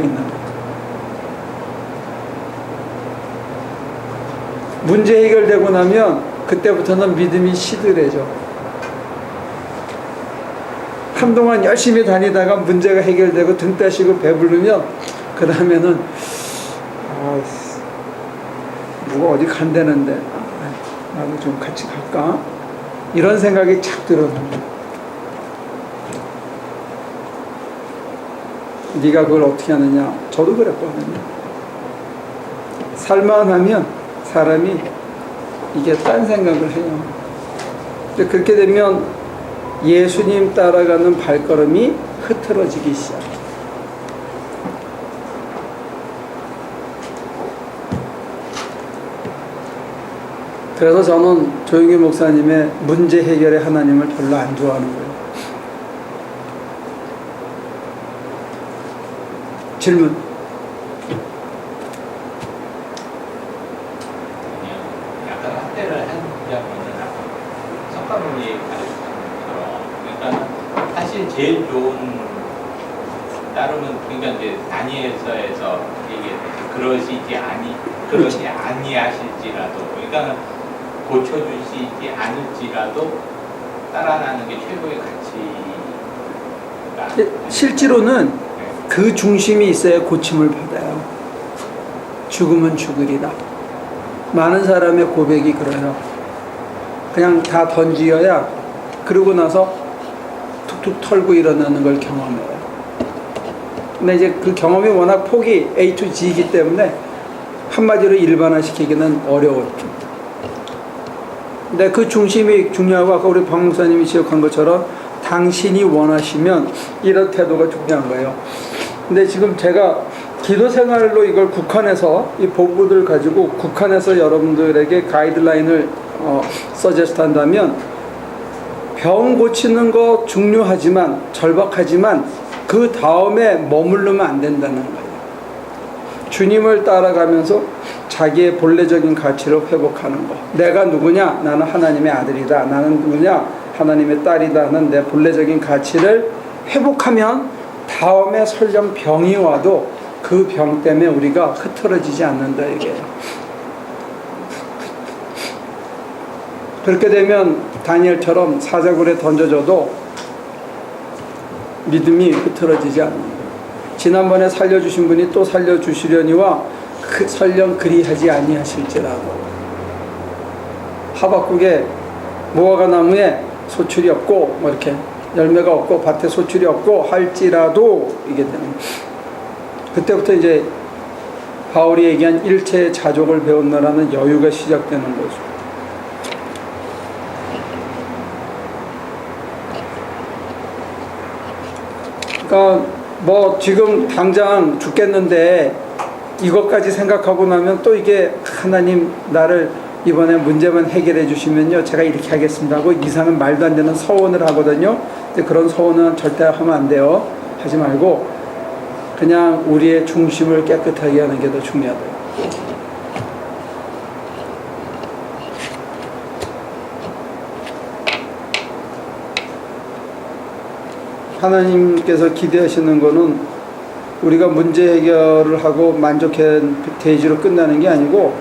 있는 거예요. 문제 해결되고 나면 그때부터는 믿음이 시들해져. 한동안 열심히 다니다가 문제가 해결되고 등 따시고 배부르면 그 다음에는 누가 어디 간다는데 나도 좀 같이 갈까? 이런 생각이 착 들어오는 거예요. 네가 그걸 어떻게 하느냐? 저도 그랬거든요. 살만하면 사람이 이게 딴 생각을 해요. 그렇게 되면 예수님 따라가는 발걸음이 흐트러지기 시작해요. 그래서 저는 조용기 목사님의 문제 해결의 하나님을 별로 안 좋아하는 거예요. 질문. 약간 확대를 하자면은 석가모니 가르치는 것처럼, 그러니까 사실 제일 좋은 따르면, 그러니까 이제 다니엘서에서 얘기했듯이 그러지 아니하실지라도, 그러니까 고쳐주시지 않을지라도 따라가는 게 최고의 가치가. 실제로는 그 중심이 있어야 고침을 받아요. 죽으면 죽으리라. 많은 사람의 고백이 그래요. 그냥 다 던지어야 그러고 나서 툭툭 털고 일어나는 걸 경험해요. 근데 이제 그 경험이 워낙 폭이 A to G이기 때문에 한마디로 일반화시키기는 어려웠죠. 근데 그 중심이 중요하고, 아까 우리 박 목사님이 지적한 것처럼 당신이 원하시면 이런 태도가 중요한 거예요. 근데 지금 제가 기도 생활로 이걸 국한해서, 이 본부들 가지고 국한해서 여러분들에게 가이드라인을 서제스트 한다면, 병 고치는 거 중요하지만, 절박하지만 그 다음에 머무르면 안 된다는 거예요. 주님을 따라가면서 자기의 본래적인 가치를 회복하는 거. 내가 누구냐? 나는 하나님의 아들이다. 나는 누구냐? 하나님의 딸이다 하는 내 본래적인 가치를 회복하면 다음에 설령 병이 와도 그 병 때문에 우리가 흐트러지지 않는다 이게요. 그렇게 되면 다니엘처럼 사자굴에 던져져도 믿음이 흐트러지지 않는 거예요. 지난번에 살려주신 분이 또 살려주시려니와 설령 그리하지 아니하실지라도. 하박국에 무화과 나무에 소출이 없고 뭐 이렇게 열매가 없고 밭에 소출이 없고 할지라도 이게 되는 거예요. 그때부터 이제 바울이 얘기한 일체의 자족을 배웠나라는 여유가 시작되는 거죠. 그러니까 뭐 지금 당장 죽겠는데 이것까지 생각하고 나면 또 이게 하나님 나를 이번에 문제만 해결해 주시면요 제가 이렇게 하겠습니다 하고 이상한 말도 안 되는 서원을 하거든요. 근데 그런 서원은 절대 하면 안 돼요. 하지 말고 그냥 우리의 중심을 깨끗하게 하는 게 더 중요하대요. 하나님께서 기대하시는 거는 우리가 문제 해결을 하고 만족한 대지로 끝나는 게 아니고,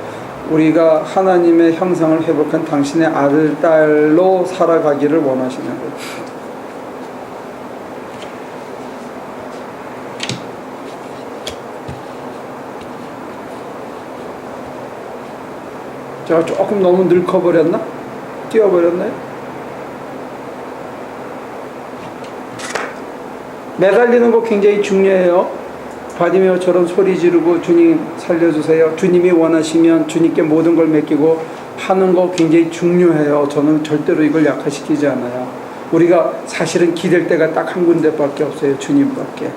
우리가 하나님의 형상을 회복한 당신의 아들, 딸로 살아가기를 원하시는 거예요. 제가 조금 너무 늙어버렸나? 뛰어버렸나요? 매달리는 거 굉장히 중요해요. 바디메오처럼 소리 지르고 주님 살려주세요. 주님이 원하시면 주님께 모든 걸 맡기고 하는 거 굉장히 중요해요. 저는 절대로 이걸 약화시키지 않아요. 우리가 사실은 기댈 때가 딱 한 군데밖에 없어요. 주님밖에.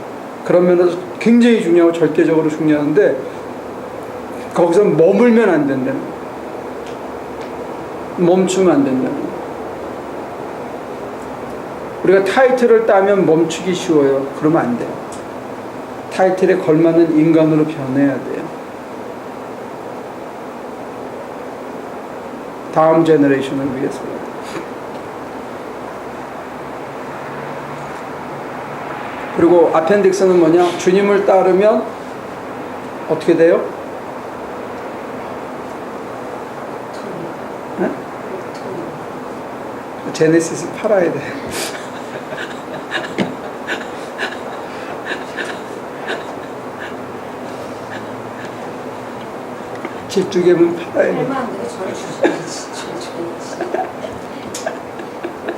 그런 면에서 굉장히 중요하고 절대적으로 중요한데 거기서 머물면 안 된다는 거예요. 멈추면 안 된다는 거예요. 우리가 타이틀을 따면 멈추기 쉬워요. 그러면 안 돼요. 타이틀에 걸맞는 인간으로 변해야 돼요. 다음 제너레이션을 위해서. 그리고 아펜딕스는 뭐냐? 주님을 따르면 어떻게 돼요? 네? 제네시스 팔아야 돼. 집 두 개면 팔아야 돼. 얼마 안 되고 저를 주셔야지.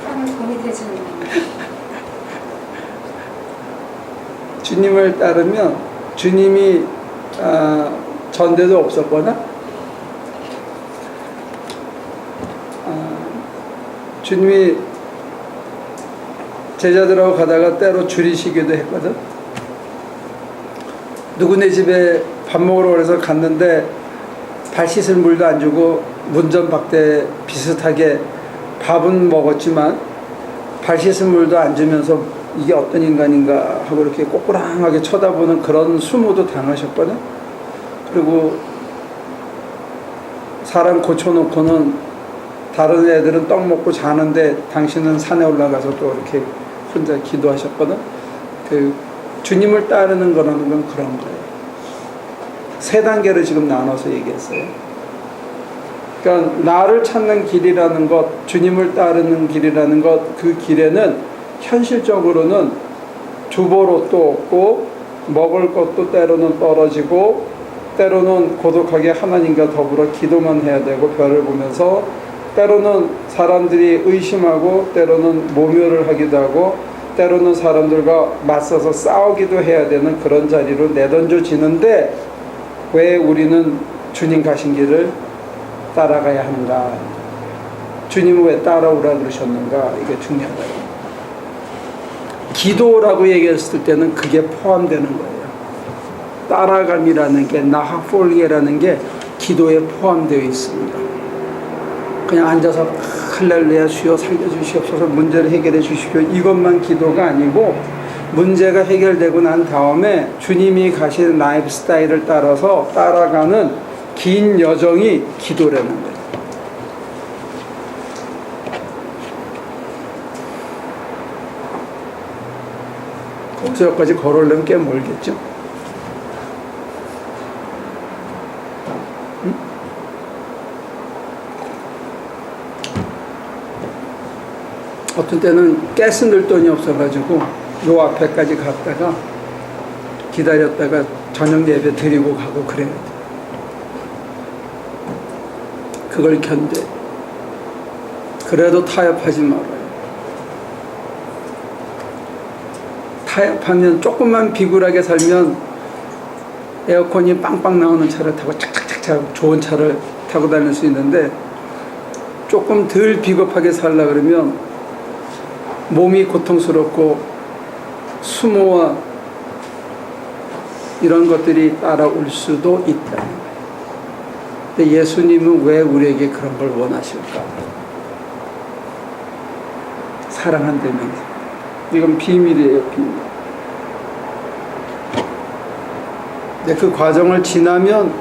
하면 돈이 되잖아요. 주님을 따르면 주님이 전대도 없었거나 주님이 제자들하고 가다가 때로 줄이시기도 했거든. 누구네 집에 밥 먹으러 그래서 갔는데 발 씻을 물도 안 주고 문전박대 비슷하게 밥은 먹었지만 발 씻을 물도 안 주면서 이게 어떤 인간인가 하고 이렇게 꼬꾸랑하게 쳐다보는 그런 수모도 당하셨거든. 그리고 사람 고쳐놓고는 다른 애들은 떡 먹고 자는데 당신은 산에 올라가서 또 이렇게 혼자 기도하셨거든. 그 주님을 따르는 거라는 건 그런 거예요. 세 단계를 지금 나눠서 얘기했어요. 그러니까 나를 찾는 길이라는 것, 주님을 따르는 길이라는 것, 그 길에는 현실적으로는 주보롯도 없고 먹을 것도 때로는 떨어지고 때로는 고독하게 하나님과 더불어 기도만 해야 되고 별을 보면서 때로는 사람들이 의심하고 때로는 모멸을 하기도 하고 때로는 사람들과 맞서서 싸우기도 해야 되는 그런 자리로 내던져지는데 왜 우리는 주님 가신 길을 따라가야 하는가? 주님은 왜 따라오라 그러셨는가? 이게 중요하다. 기도라고 얘기했을 때는 그게 포함되는 거예요. 따라감이라는 게, 나하폴게라는 게 기도에 포함되어 있습니다. 그냥 앉아서 할렐루야 주여 살려주시옵소서 문제를 해결해 주십시오 이것만 기도가 아니고 문제가 해결되고 난 다음에 주님이 가신 라이프 스타일을 따라서 따라가는 긴 여정이 기도라는 거예요. 거기서 여기까지 걸으려면 꽤 멀겠죠? 응? 어떤 때는 가스 넣을 돈이 없어가지고 요 앞에까지 갔다가 기다렸다가 저녁 예배 드리고 가고 그래요. 그걸 견뎌. 그래도 타협하지 말아요. 타협하면 조금만 비굴하게 살면 에어컨이 빵빵 나오는 차를 타고 착착착착 좋은 차를 타고 다닐 수 있는데 조금 덜 비겁하게 살라 그러면 몸이 고통스럽고 수모와 이런 것들이 따라올 수도 있다. 근데 예수님은 왜 우리에게 그런 걸 원하실까? 사랑한다면서. 이건 비밀이에요, 비밀. 근데 그 과정을 지나면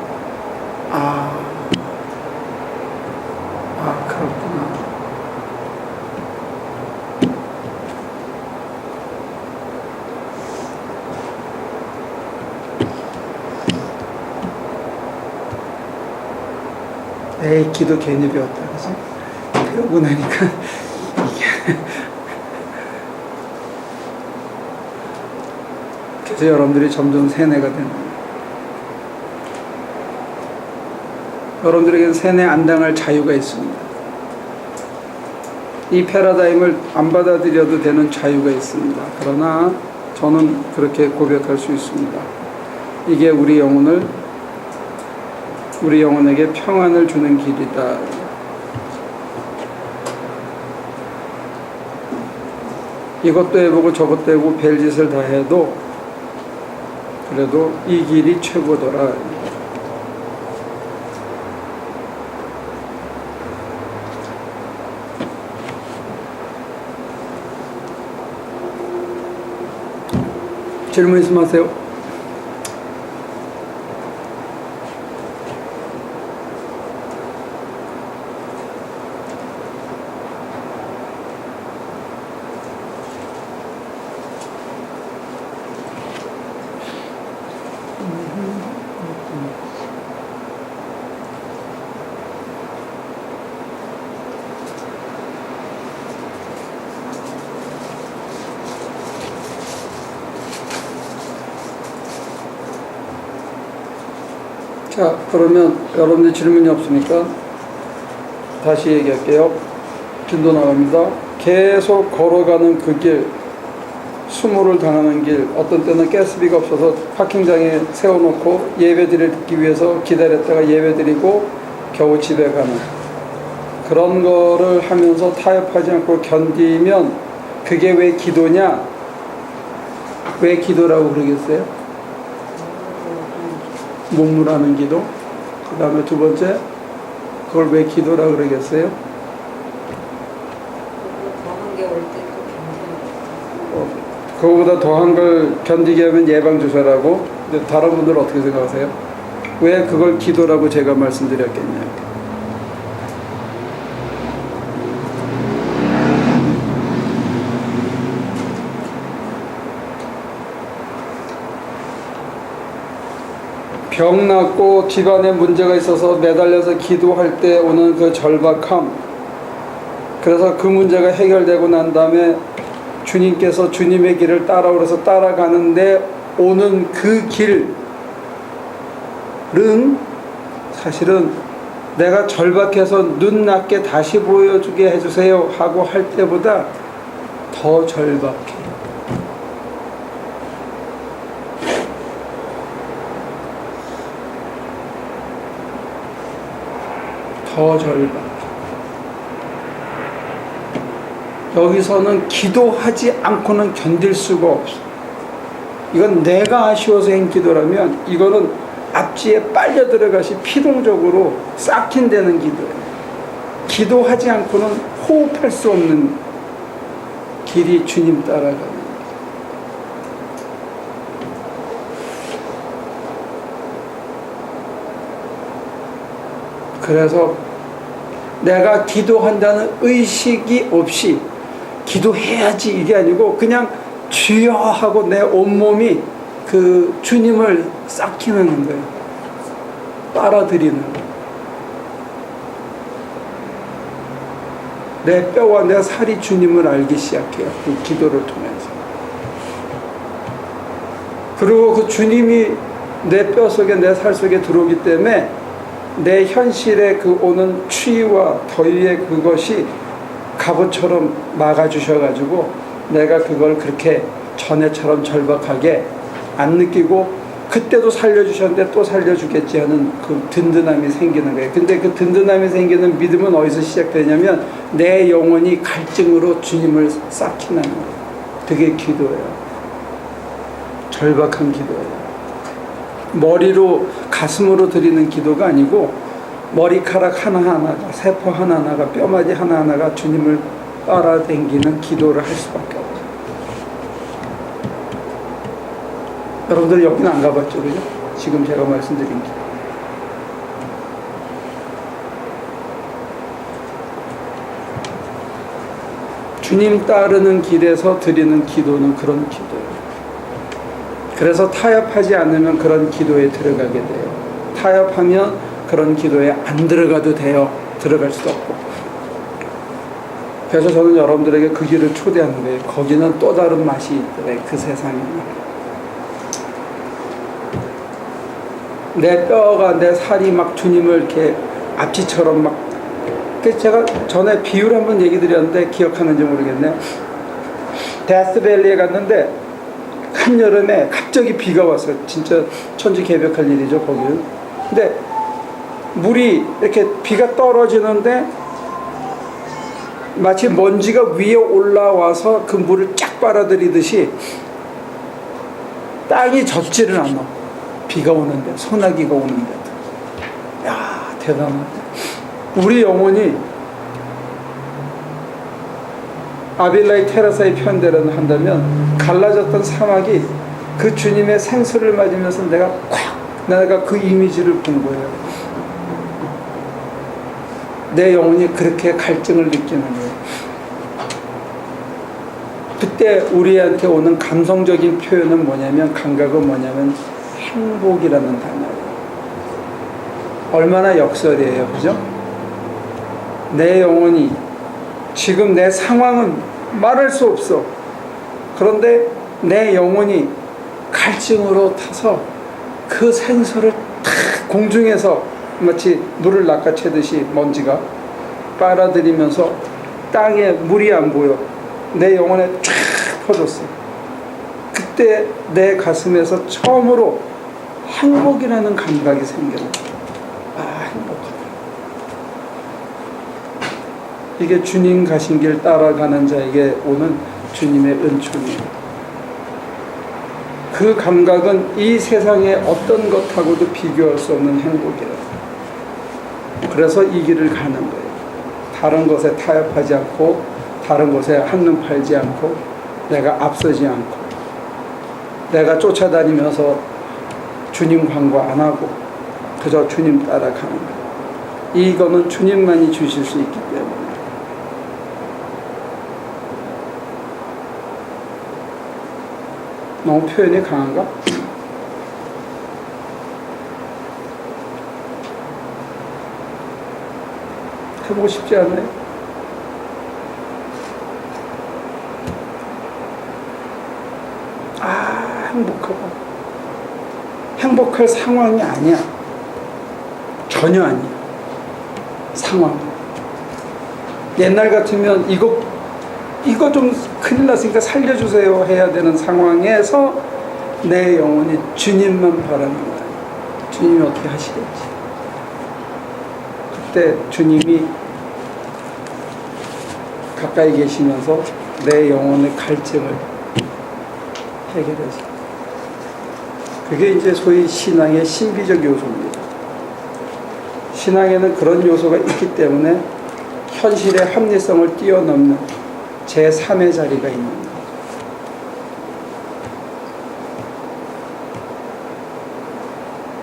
그렇구나. 에이, 기도 괜히 배웠다, 그지? 배우고 나니까, 이게. 그래서 여러분들이 점점 세뇌가 되는 거예요. 여러분들에게는 세뇌 안 당할 자유가 있습니다. 이 패러다임을 안 받아들여도 되는 자유가 있습니다. 그러나 저는 그렇게 고백할 수 있습니다. 이게 우리 영혼에게 평안을 주는 길이다. 이것도 해보고 저것도 해보고 별짓을 다 해도 그래도 이 길이 최고더라. 질문 있으면 하세요. 자, 그러면 여러분들 질문이 없으니까 다시 얘기할게요. 진도 나갑니다. 계속 걸어가는 그 길, 수모를 당하는 길, 어떤 때는 가스비가 없어서 파킹장에 세워놓고 예배드리를 듣기 위해서 기다렸다가 예배드리고 겨우 집에 가는 그런 거를 하면서 타협하지 않고 견디면 그게 왜 기도냐? 왜 기도라고 그러겠어요? 몸물하는 기도. 그 다음에 두 번째, 그걸 왜 기도라고 그러겠어요? 더한 게 올 때 또 견디는 그거보다 더한 걸 견디게 하면 예방주사라고. 근데 다른 분들은 어떻게 생각하세요? 왜 그걸 기도라고 제가 말씀드렸겠냐요? 병 낫고 집안에 문제가 있어서 매달려서 기도할 때 오는 그 절박함, 그래서 그 문제가 해결되고 난 다음에 주님께서 주님의 길을 따라오래서 따라가는데 오는 그 길은 사실은 내가 절박해서 눈 낮게 다시 보여주게 해주세요 하고 할 때보다 더 절박해. 더 절박. 여기서는 기도하지 않고는 견딜 수가 없어. 이건 내가 아쉬워서 한 기도라면 이거는 앞지에 빨려 들어가시 피동적으로 싹힌다는 기도예요. 기도하지 않고는 호흡할 수 없는 길이 주님 따라가는 길. 그래서 내가 기도한다는 의식이 없이 기도해야지 이게 아니고 그냥 주여 하고 내 온몸이 그 주님을 싹히는 거예요. 빨아들이는 거예요. 내 뼈와 내 살이 주님을 알기 시작해요. 그 기도를 통해서. 그리고 그 주님이 내 뼈 속에 내 살 속에 들어오기 때문에 내 현실에 그 오는 추위와 더위의 그것이 갑옷처럼 막아주셔가지고 내가 그걸 그렇게 전에처럼 절박하게 안 느끼고 그때도 살려주셨는데 또 살려주겠지 하는 그 든든함이 생기는 거예요. 근데 그 든든함이 생기는 믿음은 어디서 시작되냐면 내 영혼이 갈증으로 주님을 싹히는 거예요. 그게 기도예요. 절박한 기도예요. 머리로 가슴으로 드리는 기도가 아니고 머리카락 하나하나가 세포 하나하나가 뼈마디 하나하나가 주님을 빨아당기는 기도를 할 수밖에 없어요. 여러분들 여기는 안 가봤죠, 그죠? 지금 제가 말씀드린 게. 주님 따르는 길에서 드리는 기도는 그런 기도예요. 그래서 타협하지 않으면 그런 기도에 들어가게 돼요. 타협하면 그런 기도에 안 들어가도 돼요. 들어갈 수도 없고. 그래서 저는 여러분들에게 그 길을 초대하는 거예요. 거기는 또 다른 맛이 있더래, 그 세상에는. 내 뼈가 내 살이 막 주님을 이렇게 앞치처럼 막. 그래서 제가 전에 비유를 한번 얘기 드렸는데 기억하는지 모르겠네요. 데스밸리에 갔는데 한여름에 갑자기 비가 왔어요. 진짜 천지개벽할 일이죠, 거기는. 근데 물이 이렇게 비가 떨어지는데 마치 먼지가 위에 올라와서 그 물을 쫙 빨아들이듯이 땅이 젖지를 않아. 비가 오는데, 소나기가 오는데. 야, 대단하다. 우리 영혼이 아빌라이 테라사의 편대로 한다면 갈라졌던 사막이 그 주님의 생수를 맞으면서 내가 그 이미지를 본 거예요. 내 영혼이 그렇게 갈증을 느끼는 거예요. 그때 우리한테 오는 감성적인 표현은 뭐냐면, 감각은 뭐냐면 행복이라는 단어예요. 얼마나 역설이에요, 그죠? 내 영혼이 지금 내 상황은 말할 수 없어. 그런데 내 영혼이 갈증으로 타서 그 생수를 탁 공중에서 마치 물을 낚아채듯이 먼지가 빨아들이면서 땅에 물이 안 보여. 내 영혼에 쫙 퍼졌어. 그때 내 가슴에서 처음으로 행복이라는 감각이 생겨요. 아, 행복하다. 이게 주님 가신 길 따라가는 자에게 오는 주님의 은총이에요. 그 감각은 이 세상의 어떤 것하고도 비교할 수 없는 행복이에요. 그래서 이 길을 가는 거예요. 다른 것에 타협하지 않고, 다른 것에 한눈 팔지 않고, 내가 앞서지 않고, 내가 쫓아다니면서 주님 광고 안 하고 그저 주님 따라가는 거예요. 이거는 주님만이 주실 수 있기 때문에. 너무 표현이 강한가? 해보고 싶지 않아요? 아, 행복하다. 행복할 상황이 아니야. 전혀 아니야. 상황. 옛날 같으면 이거 좀 큰일 났으니까 살려주세요 해야 되는 상황에서 내 영혼이 주님만 바라는 거야. 주님이 어떻게 하시겠지. 그때 주님이 가까이 계시면서 내 영혼의 갈증을 해결해서, 그게 이제 소위 신앙의 신비적 요소입니다. 신앙에는 그런 요소가 있기 때문에 현실의 합리성을 뛰어넘는 제3의 자리가 있는 거예요.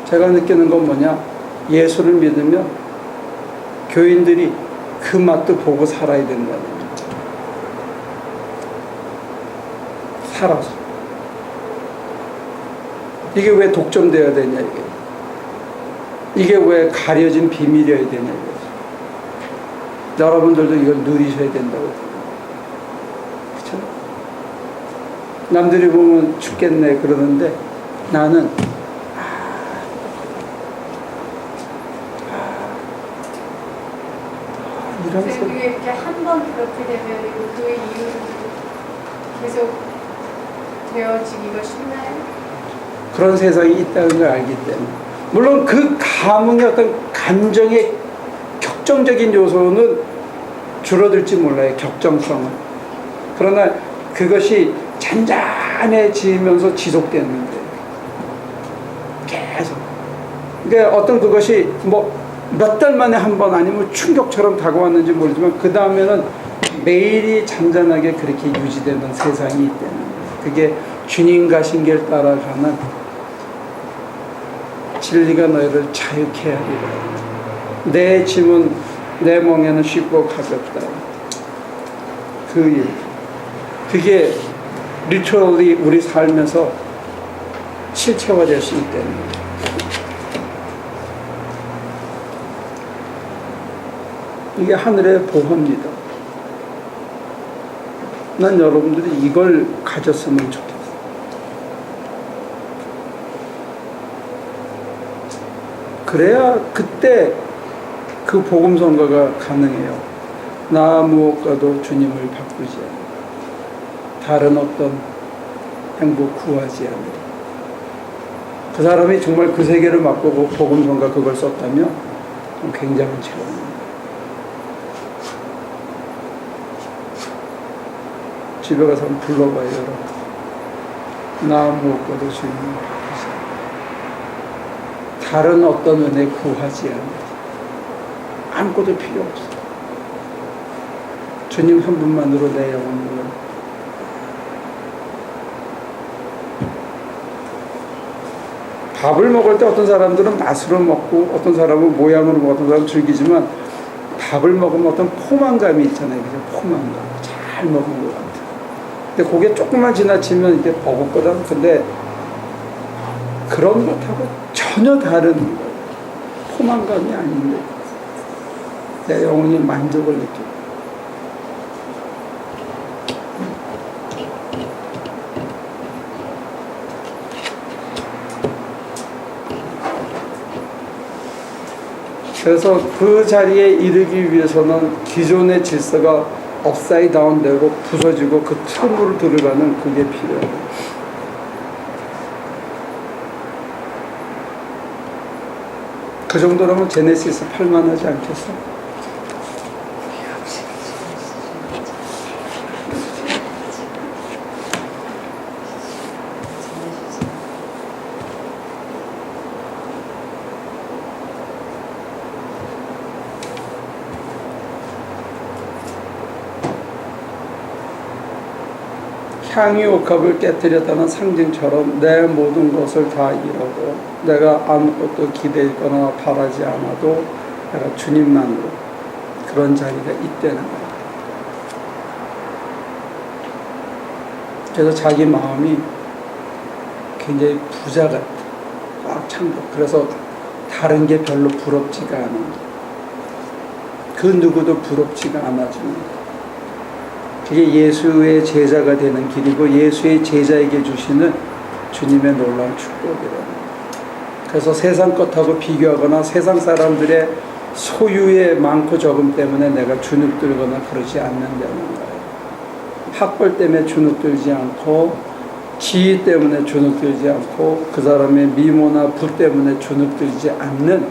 제가 느끼는 건 뭐냐? 예수를 믿으면 교인들이 그 맛도 보고 살아야 된다는 거예요. 살아서. 이게 왜 독점되어야 되냐, 이게 왜 가려진 비밀이어야 되냐, 이거죠. 여러분들도 이걸 누리셔야 된다고. 그렇죠? 남들이 보면 죽겠네 그러는데 나는 이러면서 그게 이렇게 한 번 그렇게 되면 그 이후로 계속 되어지기가 쉽나요? 그런 세상이 있다는 걸 알기 때문에. 물론 그 감흥의 어떤 감정의 격정적인 요소는 줄어들지 몰라요. 격정성은. 그러나 그것이 잔잔해지면서 지속되는 거예요. 계속. 그러니까 어떤 그것이 뭐 몇 달 만에 한 번 아니면 충격처럼 다가왔는지 모르지만 그 다음에는 매일이 잔잔하게 그렇게 유지되는 세상이 있다는 거예요. 그게 주님 가신 길 따라가는 진리가 너희를 자유케 하리라. 내 짐은 내 멍에는 쉽고 가볍다. 그 일. 그게 literally 우리 삶에서 실체화될 수 있다는 거예요. 이게 하늘의 보화입니다. 난 여러분들이 이걸 가졌으면 좋겠어요. 그래야 그때 그 복음 선거가 가능해요. 나 무엇과도 주님을 바꾸지 않아. 다른 어떤 행복 구하지 않아. 그 사람이 정말 그 세계를 맛보고 복음 선거 그걸 썼다면 굉장한 체험입니다. 집에 가서 한번 불러봐요, 여러분. 나 무엇과도 주님을 바꾸지 않아. 다른 어떤 은혜 구하지 않아. 아무것도 필요 없어. 주님 한 분만으로 내 영혼을. 밥을 먹을 때 어떤 사람들은 맛으로 먹고 어떤 사람은 모양으로 먹고 어떤 사람은 즐기지만 밥을 먹으면 어떤 포만감이 있잖아요. 그죠? 포만감. 잘 먹은 것 같아. 근데 그게 조금만 지나치면 이게 버겁거든. 근데 그런 것하고 전혀 다른 포만감이 아닌데 내 영혼이 만족을 느끼고. 그래서 그 자리에 이르기 위해서는 기존의 질서가 업사이드 다운 되고 부서지고 그 틈으로 들어가는 그게 필요해요. 그 정도라면 제네시스 팔만하지 않겠어? 향유 옥합을 깨뜨렸다는 상징처럼 내 모든 것을 다 잃어도 내가 아무것도 기대거나 바라지 않아도 내가 주님만으로 그런 자리가 있다는 거예요. 그래서 자기 마음이 굉장히 부자 같아. 꽉 찬 거. 그래서 다른 게 별로 부럽지가 않아. 그 누구도 부럽지가 않아줍니다. 그게 예수의 제자가 되는 길이고 예수의 제자에게 주시는 주님의 놀라운 축복이라는. 그래서 세상 것하고 비교하거나 세상 사람들의 소유의 많고 적음 때문에 내가 주눅들거나 그러지 않는다는 거예요. 학벌 때문에 주눅들지 않고 지위 때문에 주눅들지 않고 그 사람의 미모나 부 때문에 주눅들지 않는,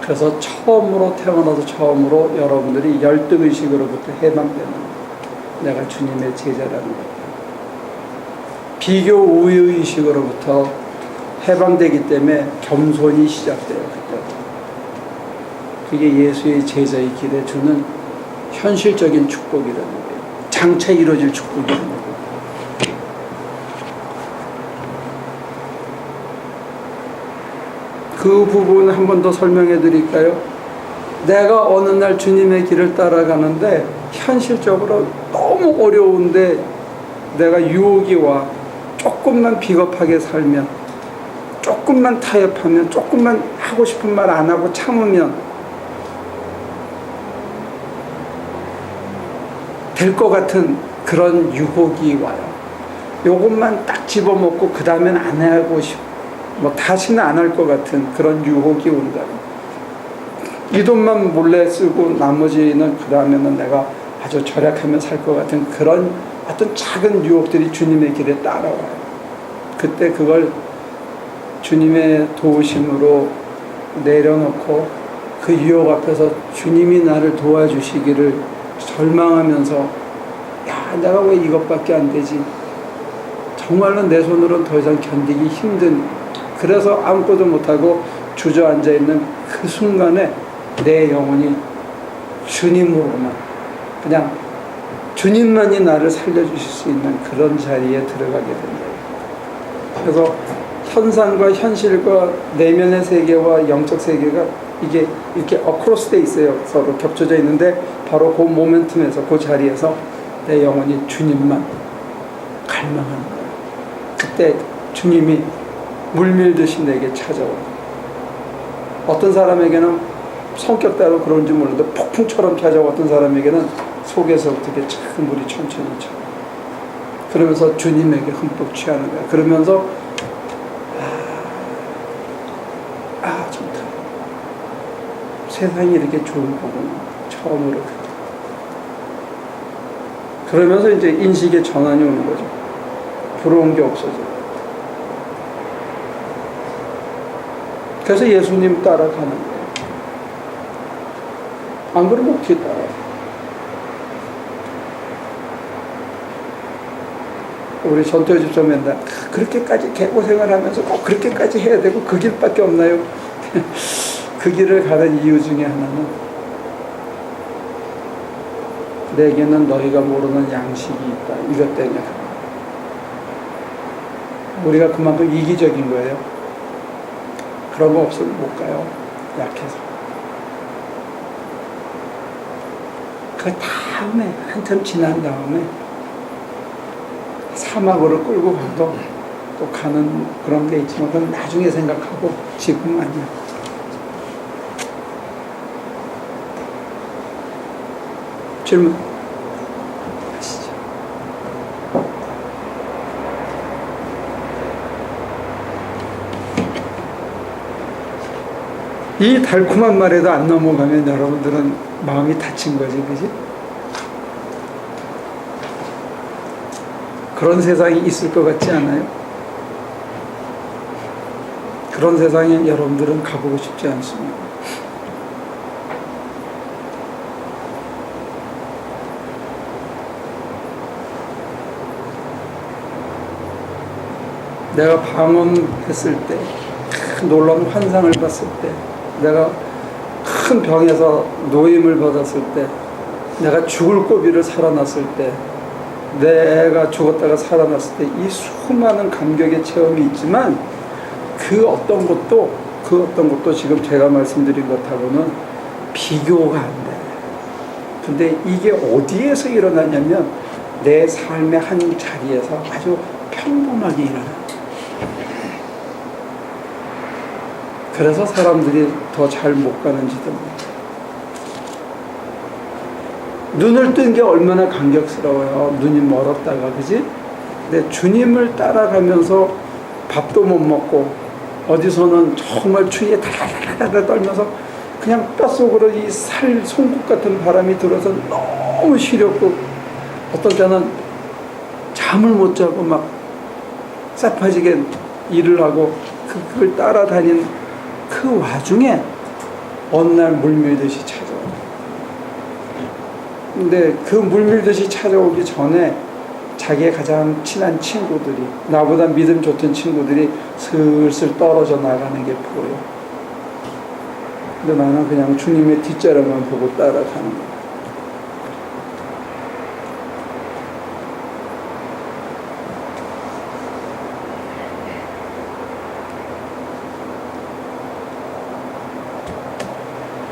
그래서 처음으로 태어나서 처음으로 여러분들이 열등의식으로부터 해방되는, 내가 주님의 제자라는 거예요. 비교 우유의식으로부터 해방되기 때문에 겸손이 시작돼요. 그때 그게 예수의 제자의 길에 주는 현실적인 축복이라는 거예요. 장차 이루어질 축복이라는 거예요. 그 부분 한 번 더 설명해 드릴까요? 내가 어느 날 주님의 길을 따라가는데 현실적으로 너무 어려운데 내가 유혹이 와 조금만 비겁하게 살면, 조금만 타협하면, 조금만 하고 싶은 말 안 하고 참으면 될 것 같은 그런 유혹이 와요. 요것만 딱 집어먹고 그 다음엔 안 하고 싶고 뭐 다시는 안 할 것 같은 그런 유혹이 온다. 이 돈만 몰래 쓰고 나머지는 그 다음에는 내가 아주 절약하며 살 것 같은 그런 어떤 작은 유혹들이 주님의 길에 따라와요. 그때 그걸 주님의 도우심으로 내려놓고 그 유혹 앞에서 주님이 나를 도와주시기를 절망하면서, 야, 내가 왜 이것밖에 안 되지? 정말로 내 손으로는 더 이상 견디기 힘든, 그래서 아무것도 못하고 주저앉아 있는 그 순간에 내 영혼이 주님으로만, 그냥 주님만이 나를 살려주실 수 있는 그런 자리에 들어가게 된다. 그래서 현상과 현실과 내면의 세계와 영적 세계가 이게 이렇게 어크로스 돼 있어요. 서로 겹쳐져 있는데 바로 그 모멘텀에서, 그 자리에서 내 영혼이 주님만 갈망하는 거예요. 그때 주님이 물밀듯이 내게 찾아와요. 어떤 사람에게는 성격 따로 그런지 몰라도 폭풍처럼 찾아와, 어떤 사람에게는 속에서 어떻게 작은 물이 천천히 차. 그러면서 주님에게 흠뻑 취하는 거야. 그러면서 좋다. 세상이 이렇게 좋은 거구나. 처음으로. 그러면서 이제 인식의 전환이 오는 거죠. 부러운 게 없어져. 그래서 예수님 따라가는 거예요. 안 그러면 어떻게 따라요? 우리 전태호 집사님 맨날 그렇게까지 개고생을 하면서 꼭 그렇게까지 해야 되고 그 길밖에 없나요? 그 길을 가는 이유 중에 하나는 내게는 너희가 모르는 양식이 있다. 이것 때문에 우리가 그만큼 이기적인 거예요. 그런 거 없으면 못 가요. 약해서. 그 다음에 한참 지난 다음에 사막으로 끌고 가도 또 가는 그런 게 있지만 그건 나중에 생각하고 지금 아니야. 질문 하시죠. 이 달콤한 말에도 안 넘어가면 여러분들은 마음이 다친 거지, 그지? 그런 세상이 있을 것 같지 않아요? 그런 세상에 여러분들은 가보고 싶지 않습니다. 내가 방언했을 때, 큰 놀라운 환상을 봤을 때, 내가 큰 병에서 노임을 받았을 때, 내가 죽을 고비를 살아났을 때, 내가 죽었다가 살아났을 때 이 수많은 감격의 체험이 있지만 그 어떤 것도 지금 제가 말씀드린 것하고는 비교가 안 돼. 근데 이게 어디에서 일어나냐면 내 삶의 한 자리에서 아주 평범하게 일어나. 그래서 사람들이 더 잘 못 가는지도 몰라. 눈을 뜬 게 얼마나 감격스러워요. 눈이 멀었다가, 그지? 근데 주님을 따라가면서 밥도 못 먹고 어디서는 정말 추위에 달달달 떨면서 그냥 뼛속으로 이 살 송곳 같은 바람이 들어서 너무 시렵고 어떤 때는 잠을 못 자고 막 쌀파지게 일을 하고 그걸 따라다닌 그 와중에 어느 날 물밀듯이 찾아와요. 근데 그 물밀듯이 찾아오기 전에 자기의 가장 친한 친구들이, 나보다 믿음 좋던 친구들이 슬슬 떨어져 나가는 게 보여. 근데 나는 그냥 주님의 뒷자락만 보고 따라가는 거야.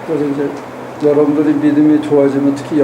그래서 이제 여러분들이 믿음이 좋아지면 특히